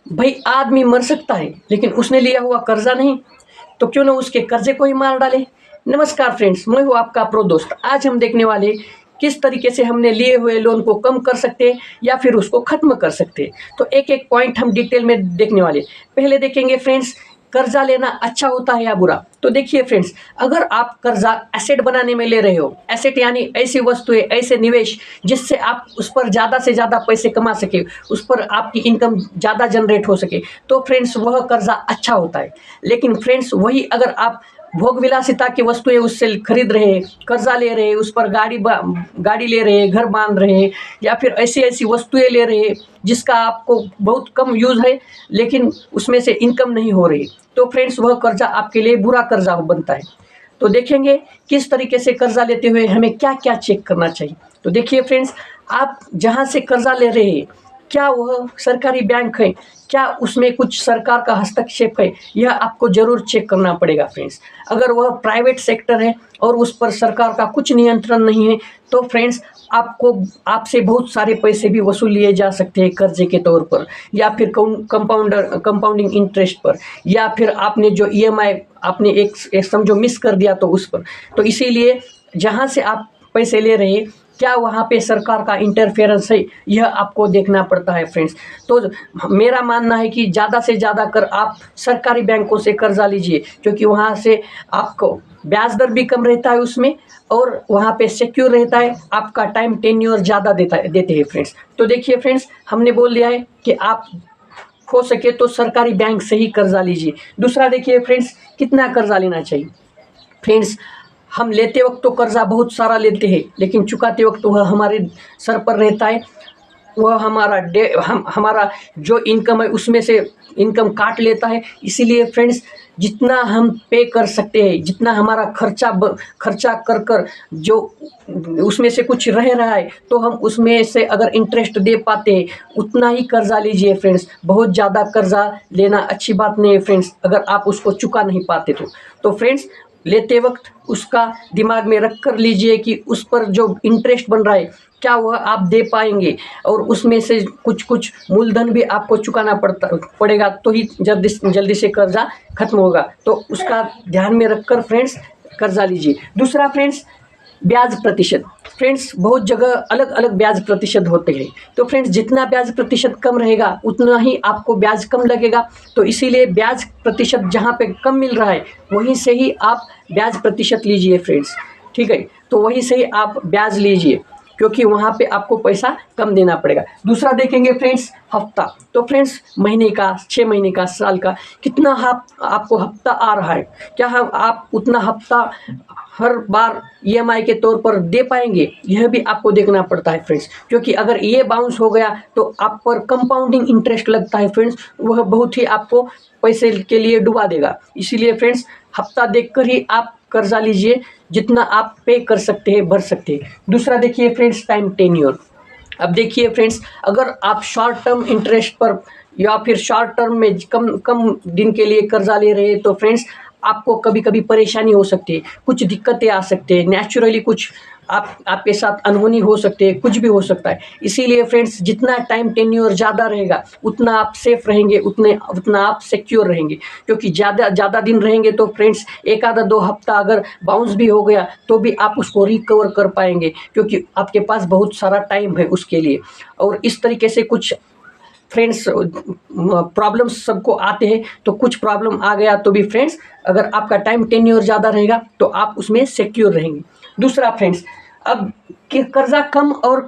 भाई आदमी मर सकता है लेकिन उसने लिया हुआ कर्जा नहीं, तो क्यों ना उसके कर्जे को ही मार डाले। नमस्कार फ्रेंड्स, मैं हूँ आपका प्रो दोस्त। आज हम देखने वाले किस तरीके से हमने लिए हुए लोन को कम कर सकते हैं या फिर उसको खत्म कर सकते हैं। तो एक एक पॉइंट हम डिटेल में देखने वाले। पहले देखेंगे फ्रेंड्स, कर्जा लेना अच्छा होता है या बुरा। तो देखिए फ्रेंड्स, अगर आप कर्जा एसेट बनाने में ले रहे हो, एसेट यानी ऐसी वस्तुएं, ऐसे निवेश जिससे आप उस पर ज़्यादा से ज़्यादा पैसे कमा सके, उस पर आपकी इनकम ज़्यादा जनरेट हो सके, तो फ्रेंड्स वह कर्जा अच्छा होता है। लेकिन फ्रेंड्स वही अगर आप भोग विलासिता की वस्तुएं उससे खरीद रहे हैं, कर्जा ले रहे हैं, उस पर गाड़ी ले रहे हैं, घर बांध रहे हैं, या फिर ऐसी ऐसी वस्तुएं ले रहे हैं जिसका आपको बहुत कम यूज़ है लेकिन उसमें से इनकम नहीं हो रही, तो फ्रेंड्स वह कर्जा आपके लिए बुरा कर्जा बनता है। तो देखेंगे किस तरीके से कर्जा लेते हुए हमें क्या क्या चेक करना चाहिए। तो देखिए फ्रेंड्स, आप जहाँ से कर्जा ले रहे हैं क्या वह सरकारी बैंक है, क्या उसमें कुछ सरकार का हस्तक्षेप है, यह आपको जरूर चेक करना पड़ेगा फ्रेंड्स। अगर वह प्राइवेट सेक्टर है और उस पर सरकार का कुछ नियंत्रण नहीं है, तो फ्रेंड्स आपसे बहुत सारे पैसे भी वसूल लिए जा सकते हैं कर्जे के तौर पर, या फिर कंपाउंडिंग इंटरेस्ट पर, या फिर आपने जो ईएमआई आपने एक समझो मिस कर दिया तो उस पर। तो इसीलिए जहाँ से आप पैसे ले रहे हैं क्या वहाँ पे सरकार का इंटरफेरेंस है, यह आपको देखना पड़ता है फ्रेंड्स। तो मेरा मानना है कि ज़्यादा से ज़्यादा कर आप सरकारी बैंकों से कर्जा लीजिए, क्योंकि वहाँ से आपको ब्याज दर भी कम रहता है उसमें, और वहाँ पे सिक्योर रहता है, आपका टाइम टेन्योर ज़्यादा देते हैं फ्रेंड्स। तो देखिए फ्रेंड्स, हमने बोल दिया है कि आप हो सके तो सरकारी बैंक से ही कर्जा लीजिए। दूसरा देखिए फ्रेंड्स, कितना कर्जा लेना चाहिए। फ्रेंड्स, हम लेते वक्त तो कर्जा बहुत सारा लेते हैं लेकिन चुकाते वक्त वह हमारे सर पर रहता है, वह हमारा जो इनकम है उसमें से इनकम काट लेता है। इसीलिए फ्रेंड्स, जितना हम पे कर सकते हैं, जितना हमारा खर्चा कर कर जो उसमें से कुछ रह रहा है, तो हम उसमें से अगर इंटरेस्ट दे पाते हैं उतना ही कर्जा लीजिए फ्रेंड्स। बहुत ज़्यादा कर्जा लेना अच्छी बात नहीं है फ्रेंड्स, अगर आप उसको चुका नहीं पाते तो फ्रेंड्स लेते वक्त उसका दिमाग में रख कर लीजिए कि उस पर जो इंटरेस्ट बन रहा है क्या वह आप दे पाएंगे, और उसमें से कुछ मूलधन भी आपको चुकाना पड़ेगा, तो ही जल्दी से कर्जा खत्म होगा। तो उसका ध्यान में रखकर फ्रेंड्स कर्जा लीजिए। दूसरा फ्रेंड्स, ब्याज प्रतिशत। फ्रेंड्स बहुत जगह अलग अलग ब्याज प्रतिशत होते हैं, तो फ्रेंड्स जितना ब्याज प्रतिशत कम रहेगा उतना ही आपको ब्याज कम लगेगा। तो इसीलिए ब्याज प्रतिशत जहाँ पे कम मिल रहा है वहीं से ही आप ब्याज प्रतिशत लीजिए फ्रेंड्स, ठीक है। तो वहीं से ही आप ब्याज लीजिए, क्योंकि वहाँ पे आपको पैसा कम देना पड़ेगा। दूसरा देखेंगे फ्रेंड्स, हफ्ता। तो फ्रेंड्स महीने का, 6 महीने का, साल का कितना आपको हफ्ता आ रहा है, क्या आप उतना हफ्ता हर बार ईएमआई के तौर पर दे पाएंगे, यह भी आपको देखना पड़ता है फ्रेंड्स। क्योंकि अगर ये बाउंस हो गया तो आप पर कंपाउंडिंग इंटरेस्ट लगता है फ्रेंड्स, वह बहुत ही आपको पैसे के लिए डुबा देगा। इसीलिए फ्रेंड्स हफ्ता देखकर ही आप कर्जा लीजिए, जितना आप पे कर सकते हैं भर सकते हैं। दूसरा देखिए फ्रेंड्स, टाइम टेन्योर। अब देखिए फ्रेंड्स, अगर आप शॉर्ट टर्म इंटरेस्ट पर या फिर शॉर्ट टर्म में कम कम दिन के लिए कर्जा ले रहे हैं, तो फ्रेंड्स आपको कभी कभी परेशानी हो सकती है, कुछ दिक्कतें आ सकते हैं, नेचुरली कुछ आपके साथ अनहोनी हो सकती है, कुछ भी हो सकता है। इसीलिए फ्रेंड्स जितना टाइम टेन्योर ज़्यादा रहेगा उतना आप सेफ रहेंगे, उतना आप सिक्योर रहेंगे। क्योंकि ज़्यादा दिन रहेंगे तो फ्रेंड्स एक आधा 2 हफ्ता अगर बाउंस भी हो गया तो भी आप उसको रिकवर कर पाएंगे, क्योंकि आपके पास बहुत सारा टाइम है उसके लिए। और इस तरीके से कुछ फ्रेंड्स प्रॉब्लम्स सबको आते हैं, तो कुछ प्रॉब्लम आ गया तो भी फ्रेंड्स अगर आपका टाइम टेन्योर ज़्यादा रहेगा तो आप उसमें सिक्योर रहेंगे। दूसरा फ्रेंड्स, अब कि कर्जा कम और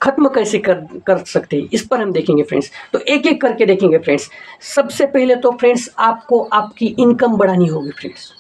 ख़त्म कैसे कर सकते हैं, इस पर हम देखेंगे फ्रेंड्स। तो एक एक करके देखेंगे फ्रेंड्स। सबसे पहले तो फ्रेंड्स आपको आपकी इनकम बढ़ानी होगी फ्रेंड्स,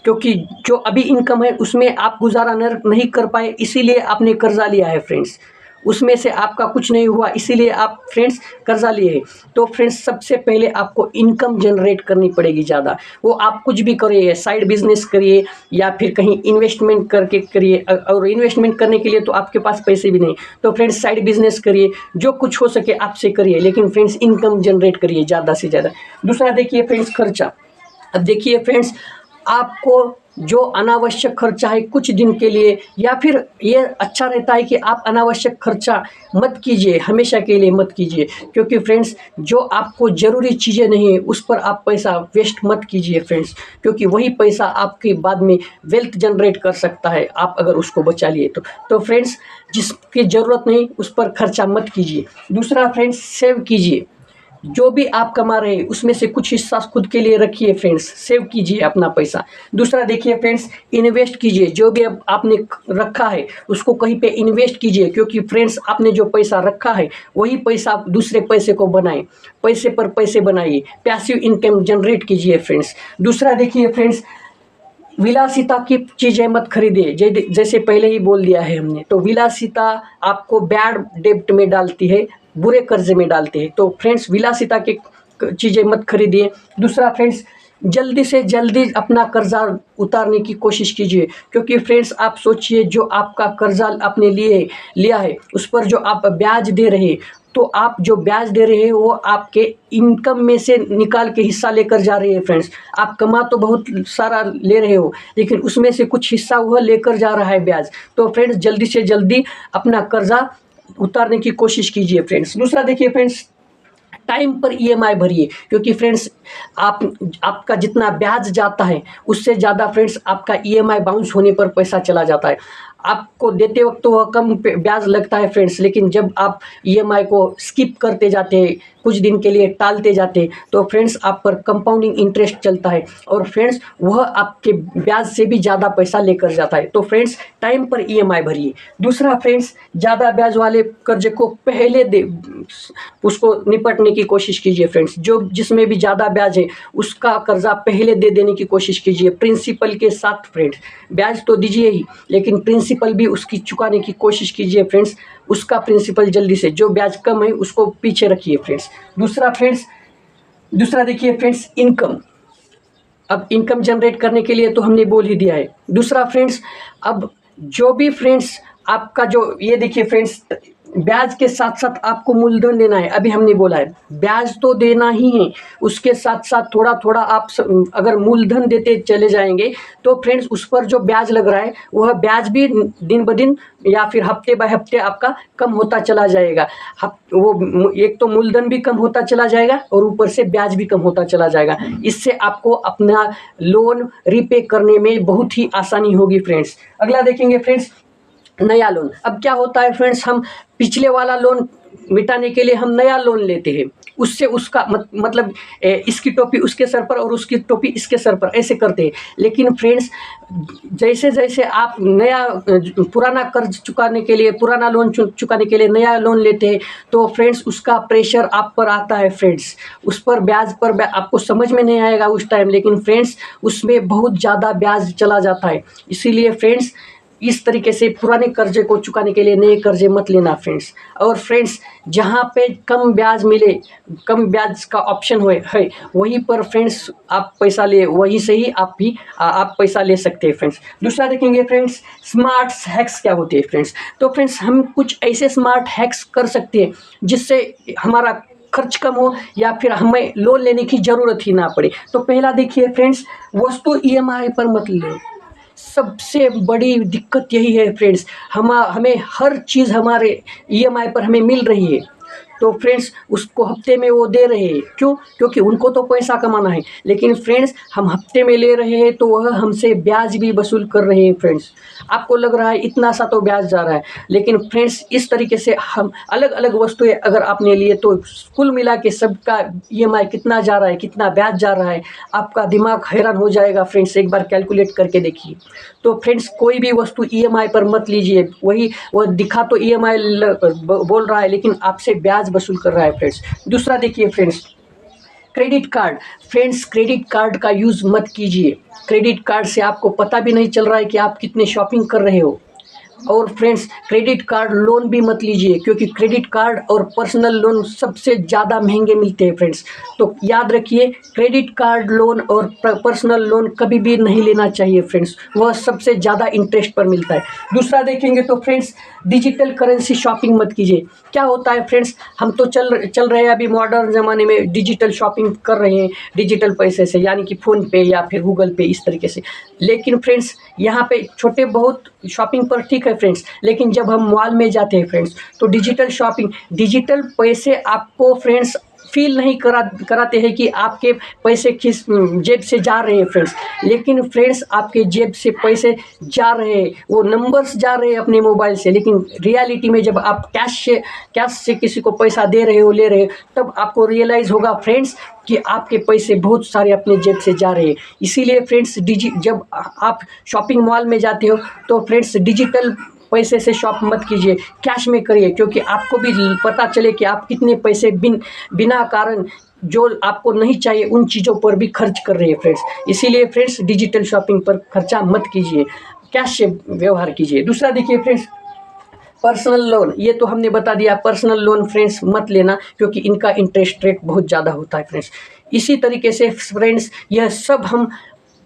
क्योंकि जो अभी इनकम है उसमें आप गुजारा नहीं कर पाए, इसीलिए आपने कर्जा लिया है फ्रेंड्स। उसमें से आपका कुछ नहीं हुआ, इसीलिए आप फ्रेंड्स कर्जा लिए। तो फ्रेंड्स सबसे पहले आपको इनकम जनरेट करनी पड़ेगी ज़्यादा। वो आप कुछ भी करिए, साइड बिजनेस करिए या फिर कहीं इन्वेस्टमेंट करके करिए, और इन्वेस्टमेंट करने के लिए तो आपके पास पैसे भी नहीं, तो फ्रेंड्स साइड बिजनेस करिए, जो कुछ हो सके आपसे करिए, लेकिन फ्रेंड्स इनकम जनरेट करिए ज़्यादा से ज़्यादा। दूसरा देखिए फ्रेंड्स, खर्चा। अब देखिए फ्रेंड्स, आपको जो अनावश्यक खर्चा है कुछ दिन के लिए, या फिर ये अच्छा रहता है कि आप अनावश्यक खर्चा मत कीजिए, हमेशा के लिए मत कीजिए। क्योंकि फ्रेंड्स जो आपको ज़रूरी चीज़ें नहीं है उस पर आप पैसा वेस्ट मत कीजिए फ्रेंड्स, क्योंकि वही पैसा आपके बाद में वेल्थ जनरेट कर सकता है आप अगर उसको बचा लिए तो फ्रेंड्स जिसकी ज़रूरत नहीं उस पर खर्चा मत कीजिए। दूसरा फ्रेंड्स, सेव कीजिए। जो भी आप कमा रहे हैं उसमें से कुछ हिस्सा खुद के लिए रखिए फ्रेंड्स, सेव कीजिए अपना पैसा। दूसरा देखिए फ्रेंड्स, इन्वेस्ट कीजिए। जो भी आपने रखा है उसको कहीं पे इन्वेस्ट कीजिए, क्योंकि फ्रेंड्स आपने जो पैसा रखा है वही पैसा दूसरे पैसे को बनाए, पैसे पर पैसे बनाइए, पैसिव इनकम जनरेट कीजिए फ्रेंड्स। दूसरा देखिए फ्रेंड्स, विलासिता की चीज़ें मत खरीदिए। जैसे पहले ही बोल दिया है हमने, तो विलासिता आपको बैड डेब्ट में डालती है, बुरे कर्जे में डालती है। तो फ्रेंड्स विलासिता की चीज़ें मत खरीदिए। दूसरा फ्रेंड्स, जल्दी से जल्दी अपना कर्जा उतारने की कोशिश कीजिए, क्योंकि फ्रेंड्स आप सोचिए जो आपका कर्जा आपने लिया है उस पर जो आप ब्याज दे रहे हैं, तो आप जो ब्याज दे रहे हैं वो आपके इनकम में से निकाल के हिस्सा लेकर जा रहे हैं फ्रेंड्स। आप कमा तो बहुत सारा ले रहे हो, लेकिन उसमें से कुछ हिस्सा वह लेकर जा रहा है ब्याज। तो फ्रेंड्स जल्दी से जल्दी अपना कर्जा उतारने की कोशिश कीजिए फ्रेंड्स। दूसरा देखिए फ्रेंड्स, टाइम पर ईएमआई भरिए, क्योंकि फ्रेंड्स आपका जितना ब्याज जाता है उससे ज़्यादा फ्रेंड्स आपका ईएमआई बाउंस होने पर पैसा चला जाता है। आपको देते वक्त तो वह कम ब्याज लगता है फ्रेंड्स, लेकिन जब आप ईएमआई को स्किप करते जाते हैं, कुछ दिन के लिए टालते जाते हैं, तो फ्रेंड्स आप पर कंपाउंडिंग इंटरेस्ट चलता है और फ्रेंड्स वह आपके ब्याज से भी ज़्यादा पैसा लेकर जाता है। तो फ्रेंड्स टाइम पर ईएमआई भरिए। दूसरा फ्रेंड्स, ज़्यादा ब्याज वाले कर्जे को पहले उसको निपटने की कोशिश कीजिए फ्रेंड्स। जो जिसमें भी ज़्यादा ब्याज है उसका कर्जा पहले दे देने की कोशिश कीजिए, प्रिंसिपल के साथ फ्रेंड्स। ब्याज तो दीजिए ही, लेकिन प्रिंसिपल भी उसकी चुकाने की कोशिश कीजिए फ्रेंड्स। उसका प्रिंसिपल जल्दी से, जो ब्याज कम है उसको पीछे रखिए फ्रेंड्स। दूसरा देखिए फ्रेंड्स, इनकम। अब इनकम जनरेट करने के लिए तो हमने बोल ही दिया है। दूसरा फ्रेंड्स, अब जो भी फ्रेंड्स आपका जो ये देखिए फ्रेंड्स, ब्याज के साथ साथ आपको मूलधन देना है। अभी हमने बोला है ब्याज तो देना ही है, उसके साथ साथ थोड़ा थोड़ा आप अगर मूलधन देते चले जाएंगे तो फ्रेंड्स उस पर जो ब्याज लग रहा है वह ब्याज भी दिन ब दिन या फिर हफ्ते बाय हफ्ते आपका कम होता चला जाएगा। वो एक तो मूलधन भी कम होता चला जाएगा और ऊपर से ब्याज भी कम होता चला जाएगा। इससे आपको अपना लोन रीपे करने में बहुत ही आसानी होगी फ्रेंड्स। अगला देखेंगे फ्रेंड्स, नया लोन। अब क्या होता है फ्रेंड्स, हम पिछले वाला लोन मिटाने के लिए हम नया लोन लेते हैं, उससे उसका मतलब इसकी टोपी उसके सर पर और उसकी टोपी इसके सर पर, ऐसे करते हैं। लेकिन फ्रेंड्स जैसे जैसे आप पुराना कर्ज चुकाने के लिए, पुराना लोन चुकाने के लिए नया लोन लेते हैं, तो फ्रेंड्स उसका प्रेशर आप पर आता है फ्रेंड्स। उस पर ब्याज पर आपको समझ में नहीं आएगा उस टाइम, लेकिन फ्रेंड्स उसमें बहुत ज़्यादा ब्याज चला जाता है। इसीलिए फ्रेंड्स इस तरीके से पुराने कर्जे को चुकाने के लिए नए कर्जे मत लेना फ्रेंड्स। और फ्रेंड्स जहाँ पे कम ब्याज मिले, कम ब्याज का ऑप्शन है वहीं पर फ्रेंड्स आप पैसा ले, वहीं से ही आप पैसा ले सकते हैं फ्रेंड्स। दूसरा देखेंगे फ्रेंड्स, स्मार्ट हैक्स क्या होते हैं फ्रेंड्स। तो फ्रेंड्स हम कुछ ऐसे स्मार्ट हैक्स कर सकते हैं जिससे हमारा खर्च कम हो या फिर हमें लोन लेने की ज़रूरत ही ना पड़े। तो पहला देखिए फ्रेंड्स, वस्तु ईएमआई पर मत लो। सबसे बड़ी दिक्कत यही है फ्रेंड्स, हमें हर चीज़ हमारे ईएमआई पर हमें मिल रही है, तो फ्रेंड्स उसको हफ्ते में वो दे रहे हैं। क्यों? क्योंकि उनको तो पैसा कमाना है, लेकिन फ्रेंड्स हम हफ्ते में ले रहे हैं तो वह हमसे ब्याज भी वसूल कर रहे हैं फ्रेंड्स। आपको लग रहा है इतना सा तो ब्याज जा रहा है, लेकिन फ्रेंड्स इस तरीके से हम अलग अलग वस्तुएं अगर आपने लिए तो कुल मिला के सबका ईएमआई कितना जा रहा है, कितना ब्याज जा रहा है, आपका दिमाग हैरान हो जाएगा फ्रेंड्स। एक बार कैलकुलेट करके देखिए। तो फ्रेंड्स कोई भी वस्तु ईएमआई पर मत लीजिए। वह दिखा तो ईएमआई बोल रहा है, लेकिन आपसे ब्याज वसूल कर रहा है फ्रेंड्स। दूसरा देखिए friends, credit card. Friends credit card का यूज़ मत कीजिए। क्रेडिट कार्ड से आपको पता भी नहीं चल रहा है कि आप कितने शॉपिंग कर रहे हो। और फ्रेंड्स क्रेडिट कार्ड लोन भी मत लीजिए, क्योंकि क्रेडिट कार्ड और पर्सनल लोन सबसे ज़्यादा महंगे मिलते हैं फ्रेंड्स। तो याद रखिए, क्रेडिट कार्ड लोन और पर्सनल लोन कभी भी नहीं लेना चाहिए फ्रेंड्स, वह सबसे ज़्यादा इंटरेस्ट पर मिलता है। दूसरा देखेंगे तो फ्रेंड्स, डिजिटल करेंसी शॉपिंग मत कीजिए। क्या होता है फ्रेंड्स, हम तो चल रहे हैं अभी मॉडर्न ज़माने में, डिजिटल शॉपिंग कर रहे हैं डिजिटल पैसे से, यानी कि फ़ोन पे या फिर गूगल पे, इस तरीके से। लेकिन फ्रेंड्स यहाँ पे छोटे बहुत शॉपिंग पर ठीक है फ्रेंड्स, लेकिन जब हम मॉल में जाते हैं फ्रेंड्स, तो डिजिटल शॉपिंग, डिजिटल पैसे आपको फ्रेंड्स फील नहीं कराते हैं कि आपके पैसे किस जेब से जा रहे हैं फ्रेंड्स। लेकिन फ्रेंड्स आपके जेब से पैसे जा रहे हैं, वो नंबर्स जा रहे हैं अपने मोबाइल से, लेकिन रियलिटी में जब आप कैश से किसी को पैसा दे रहे हो, ले रहे हो, तब आपको रियलाइज़ होगा फ्रेंड्स कि आपके पैसे बहुत सारे अपने जेब से जा रहे हैं। इसीलिए फ्रेंड्स जब आप शॉपिंग मॉल में जाते हो तो फ्रेंड्स डिजिटल पैसे से शॉप मत कीजिए, कैश में करिए, क्योंकि आपको भी पता चले कि आप कितने पैसे बिना कारण जो आपको नहीं चाहिए उन चीज़ों पर भी खर्च कर रहे हैं फ्रेंड्स। इसीलिए फ्रेंड्स डिजिटल शॉपिंग पर खर्चा मत कीजिए, कैश से व्यवहार कीजिए। दूसरा देखिए फ्रेंड्स, पर्सनल लोन, ये तो हमने बता दिया, पर्सनल लोन फ्रेंड्स मत लेना, क्योंकि इनका इंटरेस्ट रेट बहुत ज़्यादा होता है फ्रेंड्स। इसी तरीके से फ्रेंड्स यह सब हम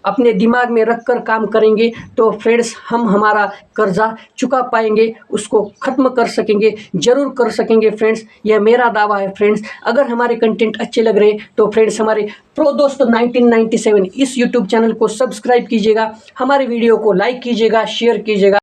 अपने दिमाग में रख कर काम करेंगे तो फ्रेंड्स हम हमारा कर्जा चुका पाएंगे, उसको ख़त्म कर सकेंगे, ज़रूर कर सकेंगे फ्रेंड्स, यह मेरा दावा है फ्रेंड्स। अगर हमारे कंटेंट अच्छे लग रहे तो फ्रेंड्स हमारे प्रो दोस्त 1997 इस यूट्यूब चैनल को सब्सक्राइब कीजिएगा, हमारे वीडियो को लाइक कीजिएगा, शेयर कीजिएगा।